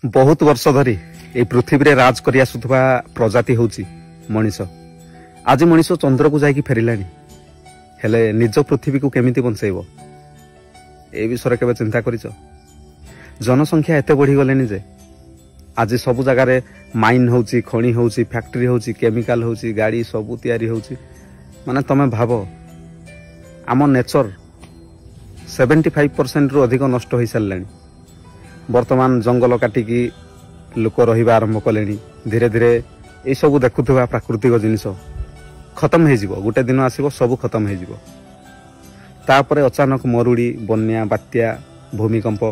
बहुत वर्ष धरी ए पृथ्वी रे राज करि आसुथबा प्रजाति होउची मनीष। आज मनीष चंद्र को जाई फेरिलानी, हेले निज पृथ्वी को केमिति बंचाइबो ए विषय केबे चिंता करिछ? जनसंख्या एते बढ़ी गलेनी जे आज सब जगह रे माइन होउची, खणी होउची, फैक्ट्री होउची, केमिकल होउची, गाड़ी सब तैयारी होउची। माने तमे भाबो आम नेचर 75% रु अधिक नष्ट होई सारलानी। वर्तमान जंगल काटिकी लोक रहिबा आरंभ कलेनी। धीरे धीरे ए सब देखुथबा प्राकृतिक जिनिस खत्म हो जिवो, गोटे दिन आसीबो सब खत्म हो जिवो। तापरे अचानक मरुड़ी, बन्या, बात्या, भूमिकंप,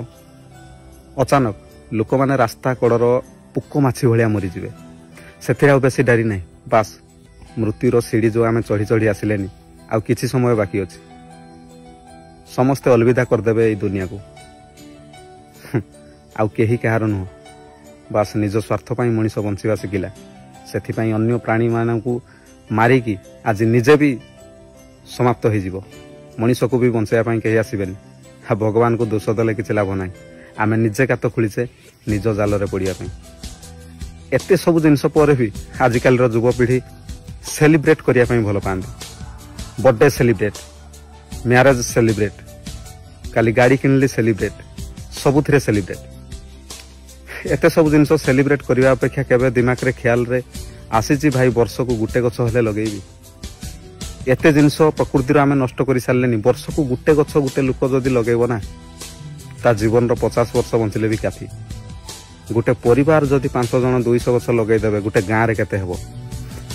अचानक लोक माने रास्ता कड़र पुक माछी भलिया मरी जिवे। सेथिरा बेसी डारी नाही, बास मृत्युर सीढ़ी जो आमे चढ़ी चढ़ी आसिलेनी आ किछि समय बाकी अछि। समस्ते अलविदा करदेबे ए दुनिया को। आउ केही कहार नुह, बास निज स्वार्थ पाई मनीष बंचिबा शिखिला। सेथिपाई अन्य प्राणी मानकु मारिकी आज निजे भी समाप्त हो जिवो। मनीष को भी बंचाइबा पाई केही आसीबेनी। हा भगवान को दोष देले किछि लाभ नाही। आमे निजे गात खुलिचे निज जाल रे पड़िया पाई। एते सब जिनिस पर भी आजिकल रो युवपीढ़ी सेलिब्रेट करिया पाई भल पांदी। बर्थडे सेलिब्रेट, मैरिज सेलिब्रेट, काली गाड़ी किनली सेलिब्रेट, सबुथिरे सेलिब्रेट। एते सब जिनिस सेलिब्रेट करिया अपेक्षा केबे दिमाग रे ख्याल रे आसीची भाई वर्ष को गुटे गछ हेले लगेबी। एते जिनिस प्रकृति रो आमे नष्ट करि सारलेनी। वर्ष को गुटे गछ गुटे लोक जदि लगेबो ना, ता जीवन रो 50 वर्ष बंचिले भी काफी। गुटे परिवार जदि 5 जन 200 गछ लगेई देबे, गुटे गां रे केते हेबो,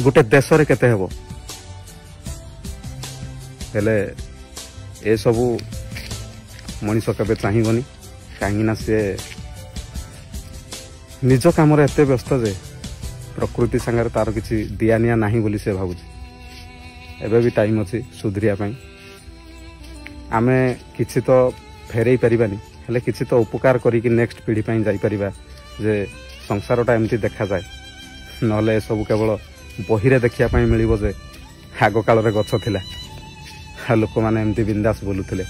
गुटे देश रे केते हेबो। हेले ए सबु मनीष केबे चाहिबनी, काहे ना से निज काम रे एते व्यस्त जे प्रकृति संगे तार किछि दिया निया नाही बोली से भाबुची। एबे भी टाइम अछि सुधरिया पई। आमे किछि तो फेरई परिबानी, हेले किछि तो उपकार करी कि नेक्स्ट पीढ़ी पई जाई परिबा जे संसारटा एमती देखा जाए। नले सब केवल बहिरे देखिया पई मिलिबो जे आगो काल रे गछ थिला, लोक माने एमती बिंदास बोलुथिले।